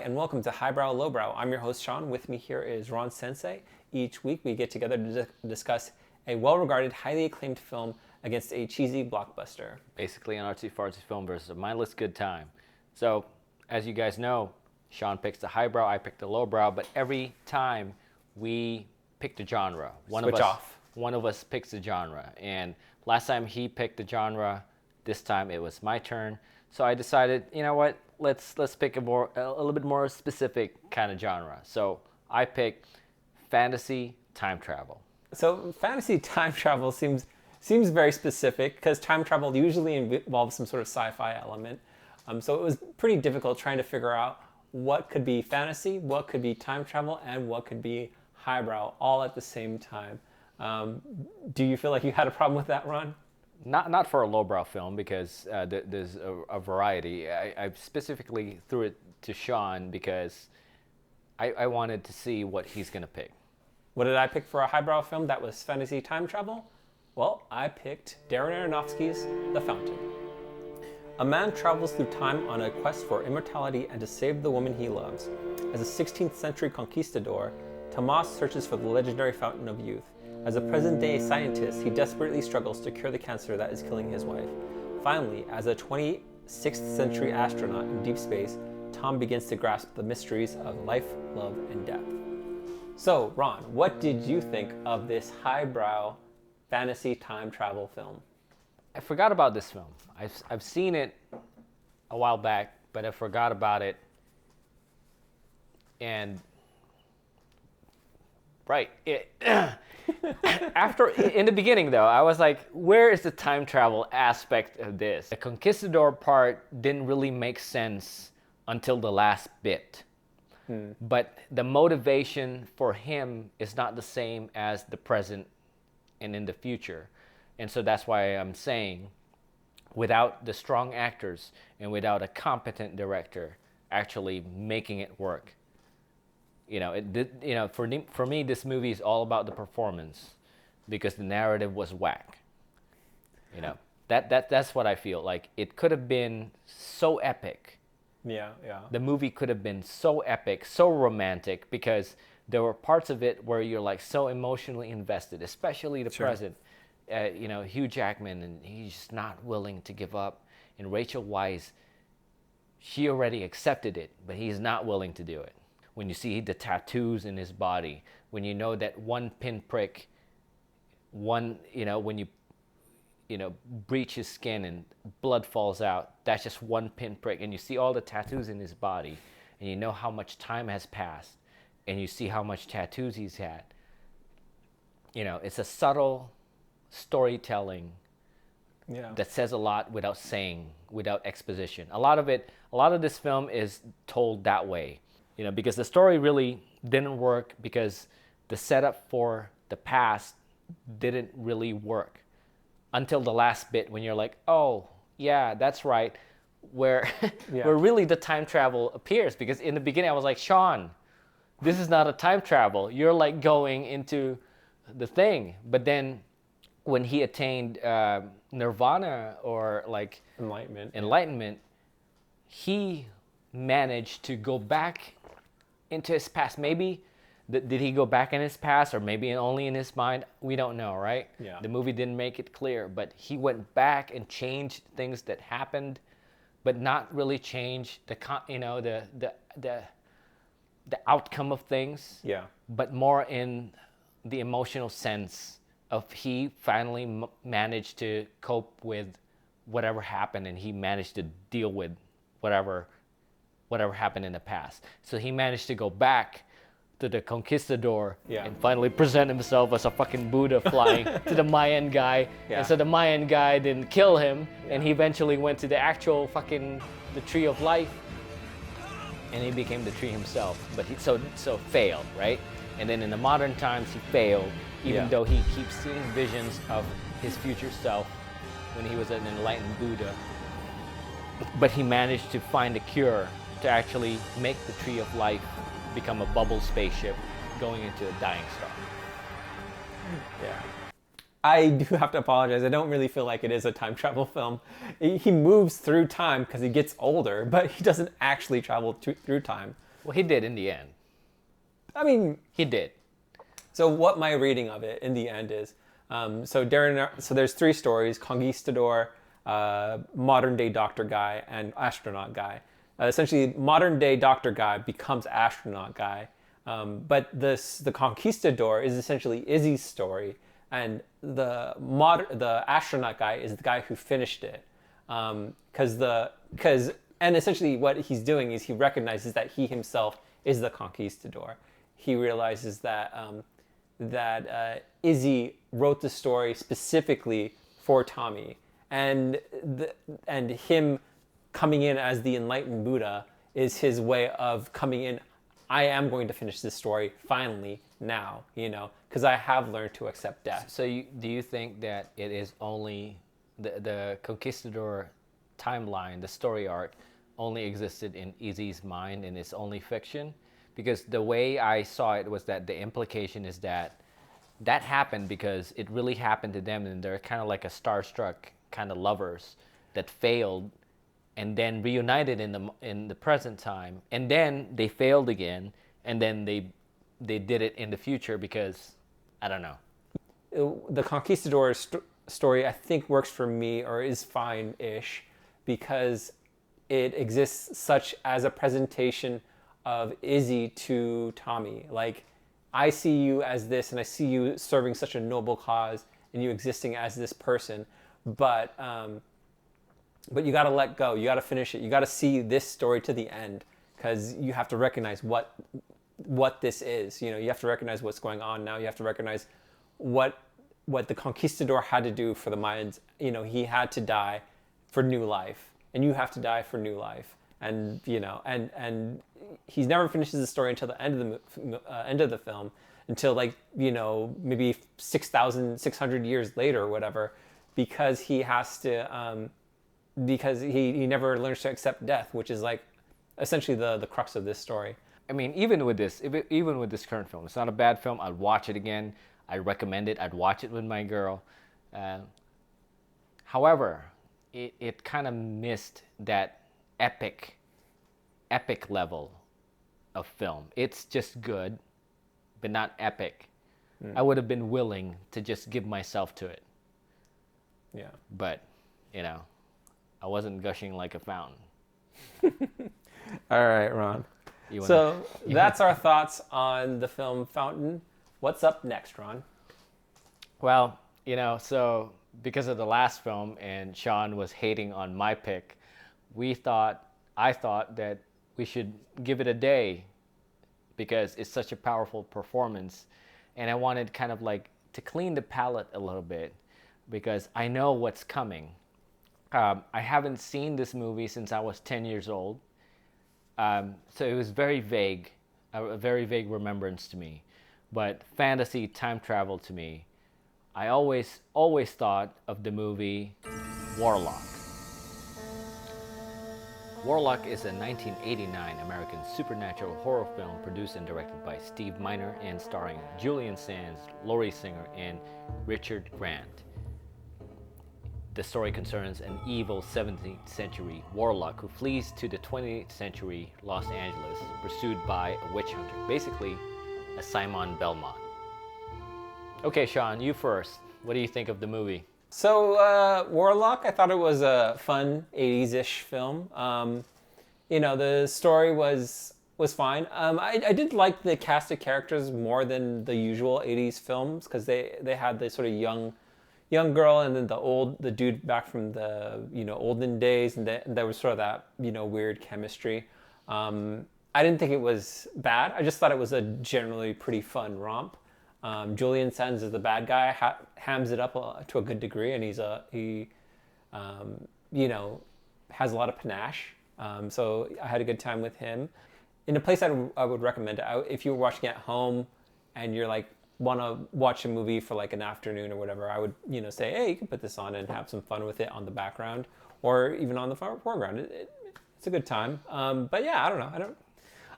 and welcome to Highbrow, Lowbrow. I'm your host, Shaun. With me here is Roun Sensei. Each week we get together to discuss a well-regarded, highly acclaimed film against a cheesy blockbuster. Basically an artsy-fartsy film versus a mindless good time. So, as you guys know, Shaun picks the highbrow, I pick the lowbrow, but every time we pick the genre. One of us picks the genre. And last time he picked the genre, this time it was my turn. So I decided, you know what, let's pick a little bit more specific kind of genre. So I picked fantasy time travel. So fantasy time travel seems very specific because time travel usually involves some sort of sci-fi element. So it was pretty difficult trying to figure out what could be fantasy, what could be time travel, and what could be highbrow all at the same time. Do you feel like you had a problem with that, Ron? Not for a lowbrow film because there's a variety. I specifically threw it to Shaun because I wanted to see what he's going to pick. What did I pick for a highbrow film that was fantasy time travel? Well, I picked Darren Aronofsky's The Fountain. A man travels through time on a quest for immortality and to save the woman he loves. As a 16th century conquistador, Tomas searches for the legendary Fountain of Youth. As a present-day scientist, he desperately struggles to cure the cancer that is killing his wife. Finally, as a 26th century astronaut in deep space, Tom begins to grasp the mysteries of life, love, and death. So, Ron, what did you think of this highbrow fantasy time travel film? I forgot about this film. I've seen it a while back, but I forgot about it. And right, after in the beginning though, I was like, where is the time travel aspect of this? The conquistador part didn't really make sense until the last bit. But the motivation for him is not the same as the present and in the future. And so that's why I'm saying, without the strong actors and without a competent director actually making it work, for me, this movie is all about the performance because the narrative was whack. That's what I feel like. It could have been so epic. Yeah. The movie could have been so epic, so romantic, because there were parts of it where you're like so emotionally invested, especially the present. Hugh Jackman, and he's just not willing to give up. And Rachel Weisz, she already accepted it, but he's not willing to do it. When you see the tattoos in his body, when you know that one pinprick, when you breach his skin and blood falls out, that's just one pinprick, and you see all the tattoos in his body, and you know how much time has passed, and you see how much tattoos he's had. It's a subtle storytelling that says a lot without exposition. A lot of this film is told that way, because the story really didn't work because the setup for the past didn't really work until the last bit when you're like, oh yeah, that's right, where really the time travel appears. Because in the beginning I was like, Shaun, this is not a time travel, you're like going into the thing. But then when he attained nirvana or like enlightenment, he managed to go back into his past. Maybe did he go back in his past, or maybe only in his mind? We don't know, right? Yeah. The movie didn't make it clear, but he went back and changed things that happened, but not really change the outcome of things. Yeah. But more in the emotional sense of he finally managed to cope with whatever happened, and he managed to deal with whatever happened in the past. So he managed to go back to the conquistador and finally present himself as a fucking Buddha flying to the Mayan guy. Yeah. And so the Mayan guy didn't kill him, and he eventually went to the actual the tree of life, and he became the tree himself. But he so failed, right? And then in the modern times he failed, even though he keeps seeing visions of his future self when he was an enlightened Buddha. But he managed to find a cure to actually make the tree of life become a bubble spaceship going into a dying star. Yeah. I do have to apologize. I don't really feel like it is a time travel film. He moves through time because he gets older, but he doesn't actually travel through time. Well, he did in the end. I mean, He did. so what my reading of it in the end is, so there's three stories: Conquistador, modern day doctor guy, and astronaut guy. Essentially, modern day doctor guy becomes astronaut guy, but the Conquistador is essentially Izzy's story, and the astronaut guy is the guy who finished it, and essentially what he's doing is he recognizes that he himself is the Conquistador. He realizes that Izzy wrote the story specifically for Tommy, and him coming in as the enlightened Buddha is his way of coming in. I am going to finish this story finally now, because I have learned to accept death. So do you think that it is only the Conquistador timeline, the story arc, only existed in Izzy's mind and it's only fiction? Because the way I saw it was that the implication is that happened because it really happened to them, and they're kind of like a starstruck kind of lovers that failed and then reunited in the present time, and then they failed again, and then they did it in the future because I don't know. The Conquistador story I think works for me, or is fine-ish, because it exists such as a presentation of Izzy to Tommy. Like, I see you as this, and I see you serving such a noble cause, and you existing as this person, but you got to let go. You got to finish it. You got to see this story to the end, because you have to recognize what this is. You have to recognize what's going on now. You have to recognize what the Conquistador had to do for the Mayans. He had to die for new life, and you have to die for new life. And and he never finishes the story until the end of the film, until maybe 6,600 years later or whatever, because he has to because he never learns to accept death, which is like essentially the crux of this story. I mean, even with this current film, it's not a bad film. I'd watch it again. I recommend it. I'd watch it with my girl. However, it kind of missed that epic level of film. It's just good, but not epic. I would have been willing to just give myself to it. Yeah. But, I wasn't gushing like a fountain. All right, Ron. So that's our thoughts on the film Fountain. What's up next, Ron? Well, so because of the last film and Shaun was hating on my pick, I thought that we should give it a day because it's such a powerful performance. And I wanted kind of like to clean the palette a little bit because I know what's coming. I haven't seen this movie since I was 10 years old. So it was very vague, a very vague remembrance to me. But fantasy time travel to me, I always thought of the movie Warlock. Warlock is a 1989 American supernatural horror film produced and directed by Steve Miner and starring Julian Sands, Laurie Singer, and Richard Grant. The story concerns an evil 17th century warlock who flees to the 20th century Los Angeles, pursued by a witch hunter, basically a Simon Belmont. Okay, Shaun, you first. What do you think of the movie? So, Warlock, I thought it was a fun 80s-ish film. The story was fine. I did like the cast of characters more than the usual 80s films, because they had the sort of young girl and then the dude back from the olden days, and there was sort of that weird chemistry. I didn't think it was bad. I just thought it was a generally pretty fun romp. Julian Sands is the bad guy, hams it up to a good degree, and he has a lot of panache. So I had a good time with him. In a place I would recommend it. If you're watching at home and you're like want to watch a movie for like an afternoon or whatever, I would say, hey, you can put this on and have some fun with it on the background or even on the foreground. It's a good time. But yeah, I don't know.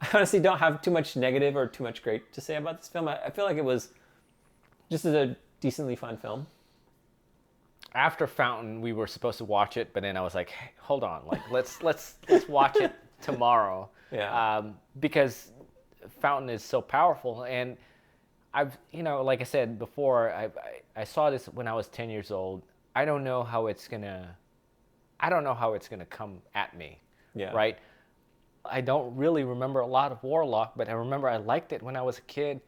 I honestly don't have too much negative or too much great to say about this film. I feel like it was just a decently fun film. After Fountain, we were supposed to watch it, but then I was like, hey, hold on, like let's watch it tomorrow. Yeah. Because Fountain is so powerful. And I've, like I said before, I saw this when I was 10 years old. I don't know how it's gonna come at me. Yeah. Right? I don't really remember a lot of Warlock, but I remember I liked it when I was a kid.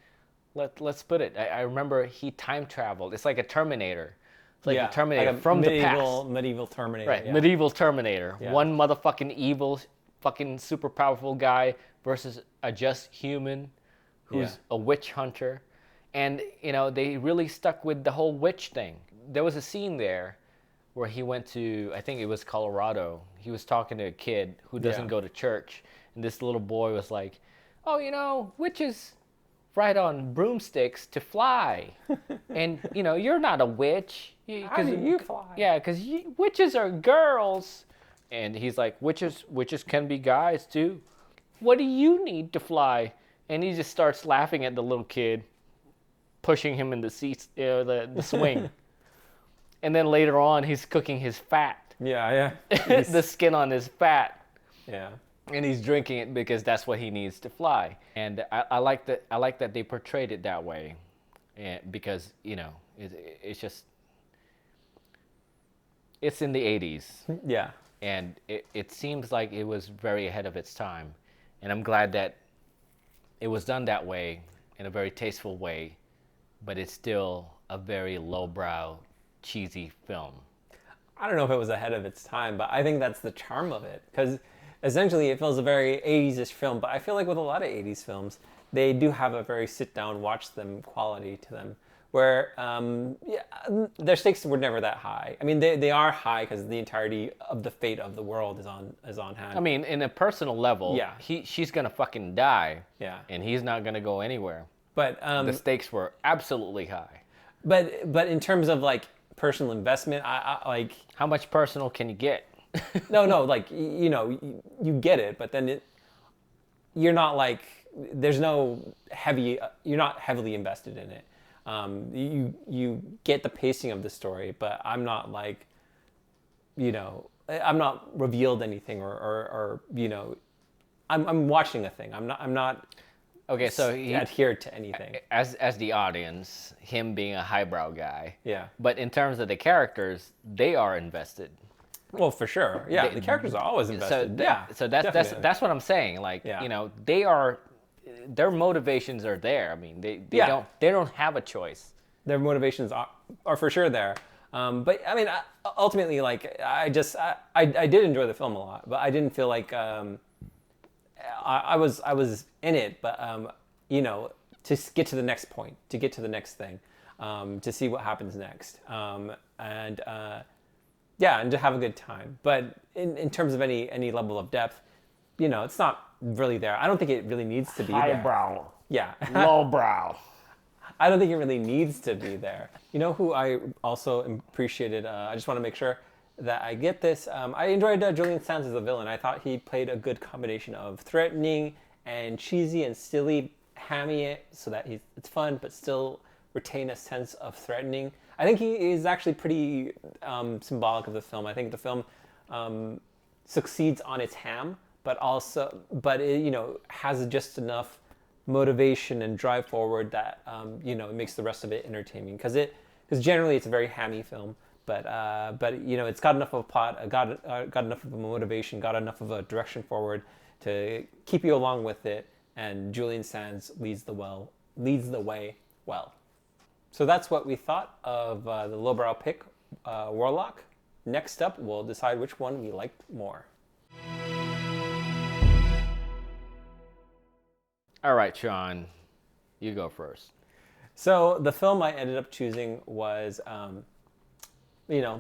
Let's put it. I remember he time traveled. It's like a Terminator. It's like a Terminator like a from the past. Medieval Terminator. Right, yeah. medieval Terminator. Yeah. One motherfucking evil, fucking super powerful guy versus a just human who's a witch hunter. And, they really stuck with the whole witch thing. There was a scene there where he went to, I think it was Colorado. He was talking to a kid who doesn't go to church. And this little boy was like, oh, witches ride on broomsticks to fly. And, you're not a witch. How do you fly? Yeah, because witches are girls. And he's like, witches can be guys too. What do you need to fly? And he just starts laughing at the little kid, pushing him in the seats, the swing. And then later on, he's cooking his fat. Yeah. The skin on his fat. Yeah. And he's drinking it because that's what he needs to fly. And I like that they portrayed it that way, and because it's just it's in the 80s. Yeah. And it seems like it was very ahead of its time, and I'm glad that it was done that way in a very tasteful way, but it's still a very lowbrow, cheesy film. I don't know if it was ahead of its time, but I think that's the charm of it, because essentially it feels a very 80s-ish film, but I feel like with a lot of 80s films, they do have a very sit-down, watch them quality to them, where their stakes were never that high. I mean, they are high because the entirety of the fate of the world is on hand. I mean, in a personal level, she's gonna fucking die, and he's not gonna go anywhere. But the stakes were absolutely high. But in terms of like personal investment, I like, how much personal can you get? no, like you get it, but then you're not like, there's no heavy, you're not heavily invested in it. You get the pacing of the story, but I'm not like, I'm not revealed anything or I'm watching a thing. I'm not okay. So adhered to anything. As the audience, him being a highbrow guy. Yeah. But in terms of the characters, they are invested. Well, for sure. Yeah, the characters are always invested. So that's what I'm saying. Like, their motivations are there. I mean, they don't have a choice. Their motivations are for sure there. But I mean, ultimately, like, I did enjoy the film a lot, but I didn't feel like I was in it. But to get to the next point, to get to the next thing, to see what happens next, and to have a good time. But in terms of any level of depth, it's not really there. I don't think it really needs to be there. Highbrow. Yeah. Lowbrow. I don't think it really needs to be there. You know who I also appreciated? I just want to make sure that I get this. I enjoyed Julian Sands as a villain. I thought he played a good combination of threatening and cheesy and silly, hammy it so that it's fun, but still retain a sense of threatening. I think he is actually pretty symbolic of the film. I think the film succeeds on its ham, but it has just enough motivation and drive forward that it makes the rest of it entertaining. Because generally it's a very hammy film, but it's got enough of a plot, got enough of a motivation, got enough of a direction forward to keep you along with it. And Julian Sands leads the way well. So that's what we thought of the lowbrow pick, Warlock. Next up, we'll decide which one we liked more. All right, Sean, you go first. So the film I ended up choosing was, The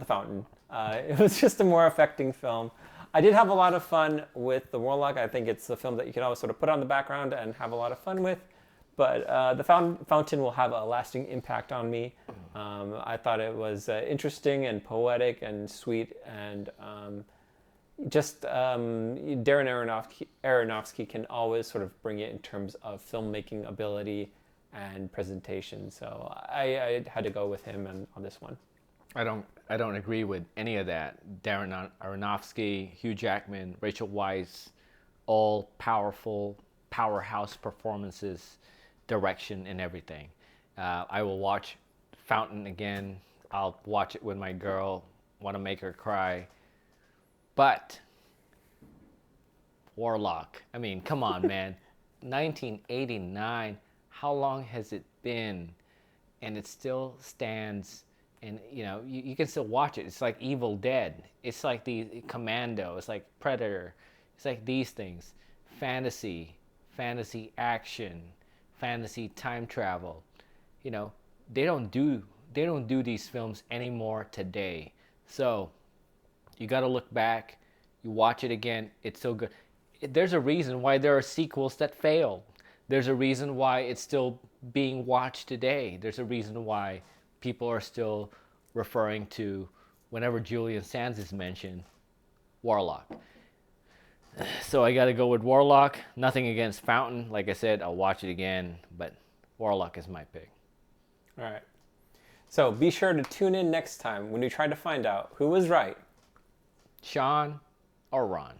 Fountain. It was just a more affecting film. I did have a lot of fun with The Warlock. I think it's a film that you can always sort of put on the background and have a lot of fun with. But The Fountain will have a lasting impact on me. I thought it was interesting and poetic and sweet, and Darren Aronofsky can always sort of bring it in terms of filmmaking ability and presentation. So I had to go with him on this one. I don't agree with any of that. Darren Aronofsky, Hugh Jackman, Rachel Weisz, all powerful powerhouse performances, direction, and everything. I will watch Fountain again. I'll watch it with my girl. Want to make her cry. But Warlock. I mean, come on, man. 1989. How long has it been? And it still stands. And you can still watch it. It's like Evil Dead. It's like the Commando. It's like Predator. It's like these things. Fantasy action, fantasy time travel. They don't do these films anymore today. So you got to look back. You watch it again. It's so good. There's a reason why there are sequels that fail. There's a reason why it's still being watched today. There's a reason why people are still referring to, whenever Julian Sands is mentioned, Warlock. So I got to go with Warlock. Nothing against Fountain. Like I said, I'll watch it again, but Warlock is my pick. All right. So be sure to tune in next time when we try to find out who was right. Shaun or Roun.